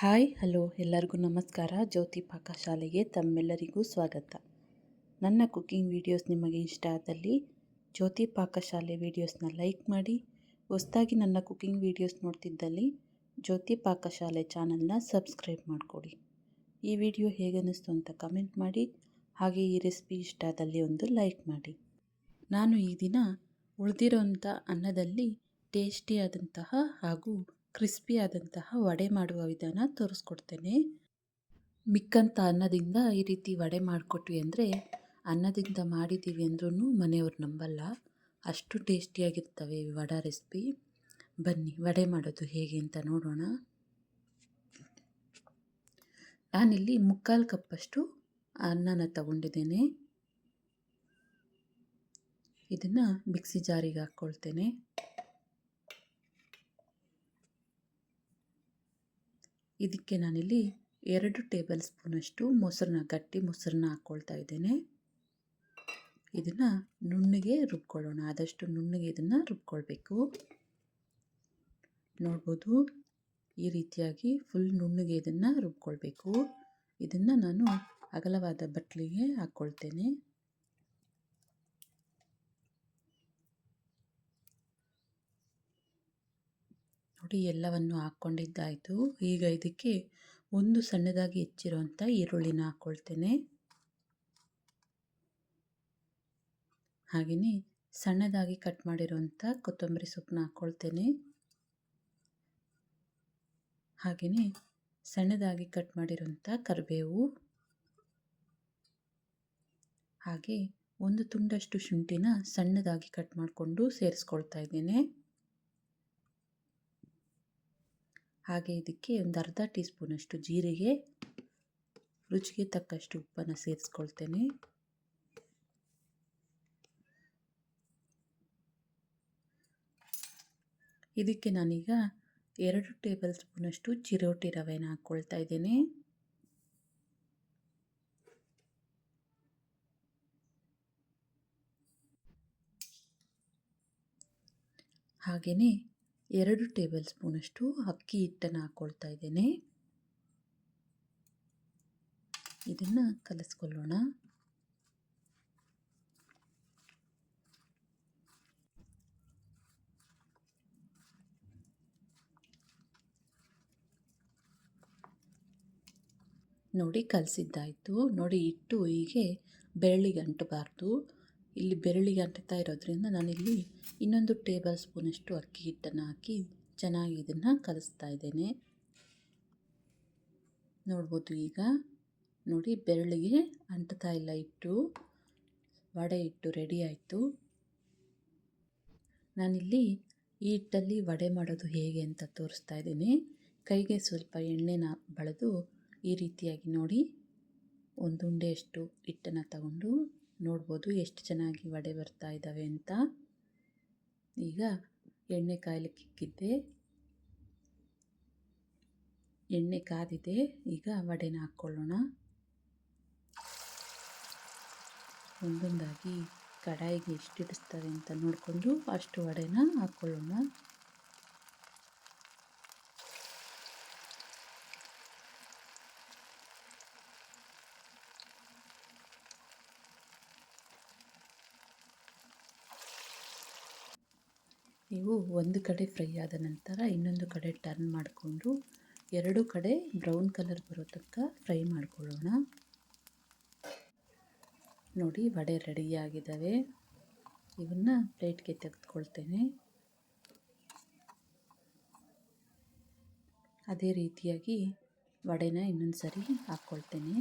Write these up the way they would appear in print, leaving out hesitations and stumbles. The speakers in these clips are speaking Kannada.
ಹಾಯ್ ಹಲೋ ಎಲ್ಲರಿಗೂ ನಮಸ್ಕಾರ. ಜ್ಯೋತಿ ಪಾಕಶಾಲೆಗೆ ತಮ್ಮೆಲ್ಲರಿಗೂ ಸ್ವಾಗತ. ನನ್ನ ಕುಕ್ಕಿಂಗ್ ವಿಡಿಯೋಸ್ ನಿಮಗೆ ಇಷ್ಟ ಆದಲ್ಲಿ ಜ್ಯೋತಿ ಪಾಕಶಾಲೆ ವಿಡಿಯೋಸ್ನ ಲೈಕ್ ಮಾಡಿ. ಹೊಸದಾಗಿ ನನ್ನ ಕುಕ್ಕಿಂಗ್ ವಿಡಿಯೋಸ್ ನೋಡ್ತಿದ್ದಲ್ಲಿ ಜ್ಯೋತಿ ಪಾಕಶಾಲೆ ಚಾನಲ್ನ ಸಬ್ಸ್ಕ್ರೈಬ್ ಮಾಡಿಕೊಡಿ. ಈ ವಿಡಿಯೋ ಹೇಗನ್ನಿಸ್ತು ಅಂತ ಕಮೆಂಟ್ ಮಾಡಿ. ಹಾಗೆ ಈ ರೆಸಿಪಿ ಇಷ್ಟ ಆದಲ್ಲಿ ಒಂದು ಲೈಕ್ ಮಾಡಿ. ನಾನು ಈ ದಿನ ಉಳಿದಿರೋಂಥ ಅನ್ನದಲ್ಲಿ ಟೇಸ್ಟಿಯಾದಂತಹ ಹಾಗೂ ಕ್ರಿಸ್ಪಿ ಆದಂತಹ ವಡೆ ಮಾಡುವ ವಿಧಾನ ತೋರಿಸ್ಕೊಡ್ತೇನೆ. ಮಿಕ್ಕಂಥ ಅನ್ನದಿಂದ ಈ ರೀತಿ ವಡೆ ಮಾಡಿಕೊಟ್ವಿ ಅಂದರೆ ಅನ್ನದಿಂದ ಮಾಡಿದ್ದೀವಿ ಅಂದ್ರೂ ಮನೆಯವ್ರು ನಂಬಲ್ಲ, ಅಷ್ಟು ಟೇಸ್ಟಿಯಾಗಿರ್ತವೆ ಈ ವಡೆ ರೆಸಿಪಿ. ಬನ್ನಿ ವಡೆ ಮಾಡೋದು ಹೇಗೆ ಅಂತ ನೋಡೋಣ. ನಾನಿಲ್ಲಿ 3/4 ಕಪ್ಪಷ್ಟು ಅನ್ನನ ತಗೊಂಡಿದ್ದೇನೆ. ಇದನ್ನು ಮಿಕ್ಸಿ ಜಾರಿಗೆ ಹಾಕ್ಕೊಳ್ತೇನೆ. ಇದಕ್ಕೆ ನಾನಿಲ್ಲಿ 2 ಟೇಬಲ್ ಸ್ಪೂನಷ್ಟು ಮೊಸರನ್ನ, ಗಟ್ಟಿ ಮೊಸರನ್ನ ಹಾಕ್ಕೊಳ್ತಾ ಇದ್ದೇನೆ. ಇದನ್ನು ನುಣ್ಣಗೆ ರುಬ್ಕೊಳ್ಳೋಣ. ಆದಷ್ಟು ನುಣ್ಣಗೆ ಇದನ್ನು ರುಬ್ಕೊಳ್ಬೇಕು. ನೋಡ್ಬೋದು, ಈ ರೀತಿಯಾಗಿ ಫುಲ್ ನುಣ್ಣಗೆ ಇದನ್ನು ರುಬ್ಕೊಳ್ಬೇಕು. ಇದನ್ನು ನಾನು ಅಗಲವಾದ ಬಟ್ಲಿಗೆ ಹಾಕ್ಕೊಳ್ತೇನೆ. ನೋಡಿ, ಎಲ್ಲವನ್ನು ಹಾಕ್ಕೊಂಡಿದ್ದಾಯಿತು. ಈಗ ಇದಕ್ಕೆ ಒಂದು ಸಣ್ಣದಾಗಿ ಹೆಚ್ಚಿರುವಂಥ ಈರುಳ್ಳಿನ ಹಾಕ್ಕೊಳ್ತೇನೆ. ಹಾಗೆಯೇ ಸಣ್ಣದಾಗಿ ಕಟ್ ಮಾಡಿರುವಂಥ ಕೊತ್ತಂಬರಿ ಸೊಪ್ಪನ್ನ ಹಾಕ್ಕೊಳ್ತೇನೆ. ಹಾಗೆಯೇ ಸಣ್ಣದಾಗಿ ಕಟ್ ಮಾಡಿರುವಂಥ ಕರಿಬೇವು, ಹಾಗೆ ಒಂದು ತುಂಡಷ್ಟು ಶುಂಠಿನ ಸಣ್ಣದಾಗಿ ಕಟ್ ಮಾಡಿಕೊಂಡು ಸೇರಿಸ್ಕೊಳ್ತಾ ಇದ್ದೇನೆ. ಹಾಗೆ ಇದಕ್ಕೆ ಒಂದು ಅರ್ಧ ಟೀ ಸ್ಪೂನಷ್ಟು ಜೀರಿಗೆ, ರುಚಿಗೆ ತಕ್ಕಷ್ಟು ಉಪ್ಪನ್ನು ಸೇರಿಸ್ಕೊಳ್ತೇನೆ. ಇದಕ್ಕೆ ನಾನೀಗ 2 ಟೇಬಲ್ ಸ್ಪೂನಷ್ಟು ಚಿರೋಟಿ ರವೆನ ಹಾಕ್ಕೊಳ್ತಾ ಇದ್ದೇನೆ. ಹಾಗೆಯೇ 2 ಟೇಬಲ್ ಸ್ಪೂನಷ್ಟು ಅಕ್ಕಿ ಹಿಟ್ಟನ್ನು ಹಾಕ್ಕೊಳ್ತಾ ಇದ್ದೇನೆ. ಇದನ್ನು ಕಲಿಸ್ಕೊಳ್ಳೋಣ. ನೋಡಿ, ಕಲಸಿದ್ದಾಯಿತು. ನೋಡಿ, ಹಿಟ್ಟು ಹೀಗೆ ಬೆರಳಿಗೆ ಅಂಟಬಾರ್ದು. ಇಲ್ಲಿ ಬೆರಳಿಗೆ ಅಂಟುತ್ತಾ ಇರೋದ್ರಿಂದ ನಾನಿಲ್ಲಿ ಇನ್ನೊಂದು ಟೇಬಲ್ ಸ್ಪೂನಷ್ಟು ಅಕ್ಕಿ ಹಿಟ್ಟನ್ನು ಹಾಕಿ ಚೆನ್ನಾಗಿ ಇದನ್ನು ಕಲಿಸ್ತಾ ಇದ್ದೇನೆ. ನೋಡ್ಬೋದು, ಈಗ ನೋಡಿ ಬೆರಳಿಗೆ ಅಂಟುತ್ತಾ ಇಲ್ಲ ಹಿಟ್ಟು. ವಡೆ ಹಿಟ್ಟು ರೆಡಿ ಆಯಿತು. ನಾನಿಲ್ಲಿ ಈ ಹಿಟ್ಟಲ್ಲಿ ವಡೆ ಮಾಡೋದು ಹೇಗೆ ಅಂತ ತೋರಿಸ್ತಾ ಇದ್ದೀನಿ. ಕೈಗೆ ಸ್ವಲ್ಪ ಎಣ್ಣೆನ ಬಳಿದು ಈ ರೀತಿಯಾಗಿ ನೋಡಿ, ಒಂದು ಉಂಡೆಯಷ್ಟು ಹಿಟ್ಟನ್ನು ತಗೊಂಡು ನೋಡ್ಬೋದು ಎಷ್ಟು ಚೆನ್ನಾಗಿ ವಡೆ ಬರ್ತಾ ಇದ್ದಾವೆ ಅಂತ. ಈಗ ಎಣ್ಣೆ ಕಾಯಲಿಕ್ಕೆ ಇಕ್ಕಿದ್ದೆ, ಎಣ್ಣೆ ಕಾದಿದೆ. ಈಗ ವಡೆನ ಹಾಕ್ಕೊಳ್ಳೋಣ. ಒಂದೊಂದಾಗಿ ಕಡಾಯಿಗೆ ಎಷ್ಟು ಇಡಿಸ್ತವೆ ಅಂತ ನೋಡಿಕೊಂಡು ಅಷ್ಟು ವಡೆನ ಹಾಕ್ಕೊಳ್ಳೋಣ. ನೀವು ಒಂದು ಕಡೆ ಫ್ರೈ ಆದ ನಂತರ ಇನ್ನೊಂದು ಕಡೆ ಟರ್ನ್ ಮಾಡಿಕೊಂಡು 2 ಕಡೆ ಬ್ರೌನ್ ಕಲರ್ ಬರೋ ತನಕ ಫ್ರೈ ಮಾಡ್ಕೊಳ್ಳೋಣ. ನೋಡಿ, ವಡೆ ರೆಡಿಯಾಗಿದ್ದಾವೆ. ಇವನ್ನ ಪ್ಲೇಟ್ಗೆ ತೆಗೆದುಕೊಳ್ತೇನೆ. ಅದೇ ರೀತಿಯಾಗಿ ವಡೆನ ಇನ್ನೊಂದು ಸರಿ ಹಾಕ್ಕೊಳ್ತೇನೆ.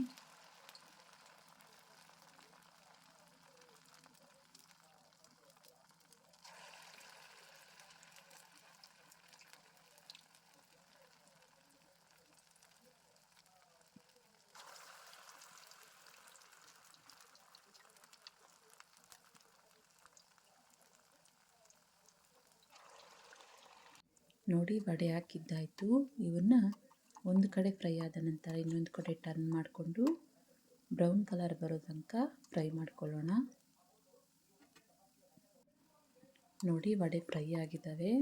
ನೋಡಿ, ವಡೆ ಹಾಕಿದ್ದಾಯಿತು. ಇವನ್ನ ಒಂದು ಕಡೆ ಫ್ರೈ ಆದ ನಂತರ ಇನ್ನೊಂದು ಕಡೆ ಟರ್ನ್ ಮಾಡಿಕೊಂಡು ಬ್ರೌನ್ ಕಲರ್ ಬರೋ ತನಕ ಫ್ರೈ ಮಾಡ್ಕೊಳ್ಳೋಣ. ನೋಡಿ, ವಡೆ ಫ್ರೈ ಆಗಿದ್ದಾವೆ.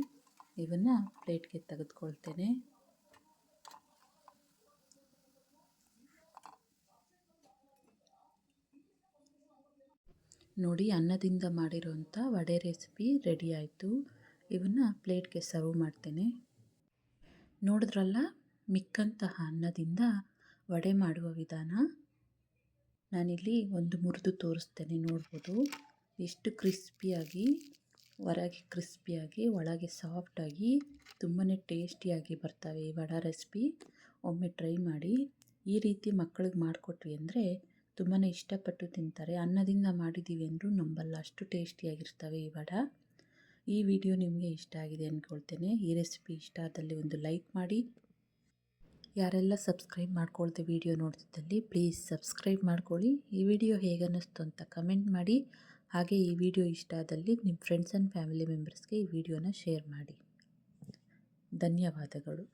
ಇವನ್ನ ಪ್ಲೇಟ್ಗೆ ತೆಗೆದುಕೊಳ್ತೇನೆ. ನೋಡಿ, ಅನ್ನದಿಂದ ಮಾಡಿರೋಂಥ ವಡೆ ರೆಸಿಪಿ ರೆಡಿ ಆಯಿತು. ಇವನ್ನ ಪ್ಲೇಟ್ಗೆ ಸರ್ವ್ ಮಾಡ್ತೇನೆ. ನೋಡಿದ್ರಲ್ಲ, ಮಿಕ್ಕಂತಹ ಅನ್ನದಿಂದ ವಡೆ ಮಾಡುವ ವಿಧಾನ. ನಾನಿಲ್ಲಿ ಒಂದು ಮುರಿದು ತೋರಿಸ್ತೇನೆ, ನೋಡ್ಬೋದು ಎಷ್ಟು ಕ್ರಿಸ್ಪಿಯಾಗಿ, ಹೊರಗೆ ಕ್ರಿಸ್ಪಿಯಾಗಿ ಒಳಗೆ ಸಾಫ್ಟಾಗಿ ತುಂಬಾ ಟೇಸ್ಟಿಯಾಗಿ ಬರ್ತವೆ ಈ ವಡೆ ರೆಸಿಪಿ. ಒಮ್ಮೆ ಟ್ರೈ ಮಾಡಿ. ಈ ರೀತಿ ಮಕ್ಕಳಿಗೆ ಮಾಡಿಕೊಟ್ವಿ ಅಂದರೆ ತುಂಬಾ ಇಷ್ಟಪಟ್ಟು ತಿಂತಾರೆ. ಅನ್ನದಿಂದ ಮಾಡಿದ್ದೀವಿ ಅಂದರೂ ನಂಬಲ್ಲ, ಅಷ್ಟು ಟೇಸ್ಟಿಯಾಗಿರ್ತವೆ ಈ ವಡೆ. ಈ ವಿಡಿಯೋ ನಿಮಗೆ ಇಷ್ಟ ಆಗಿದೆ ಅಂದ್ಕೊಳ್ತೇನೆ. ಈ ರೆಸಿಪಿ ಇಷ್ಟ ಆದಲ್ಲಿ ಒಂದು ಲೈಕ್ ಮಾಡಿ. ಯಾರೆಲ್ಲ ಸಬ್ಸ್ಕ್ರೈಬ್ ಮಾಡ್ಕೊಳ್ದೆ ವಿಡಿಯೋ ನೋಡ್ತಿದ್ದಲ್ಲಿ ಪ್ಲೀಸ್ ಸಬ್ಸ್ಕ್ರೈಬ್ ಮಾಡ್ಕೊಳ್ಳಿ. ಈ ವಿಡಿಯೋ ಹೇಗನ್ನಿಸ್ತು ಅಂತ ಕಮೆಂಟ್ ಮಾಡಿ. ಹಾಗೆ ಈ ವಿಡಿಯೋ ಇಷ್ಟ ಆದಲ್ಲಿ ನಿಮ್ಮ ಫ್ರೆಂಡ್ಸ್ ಆ್ಯಂಡ್ ಫ್ಯಾಮಿಲಿ ಮೆಂಬರ್ಸ್ಗೆ ಈ ವಿಡಿಯೋನ ಶೇರ್ ಮಾಡಿ. ಧನ್ಯವಾದಗಳು.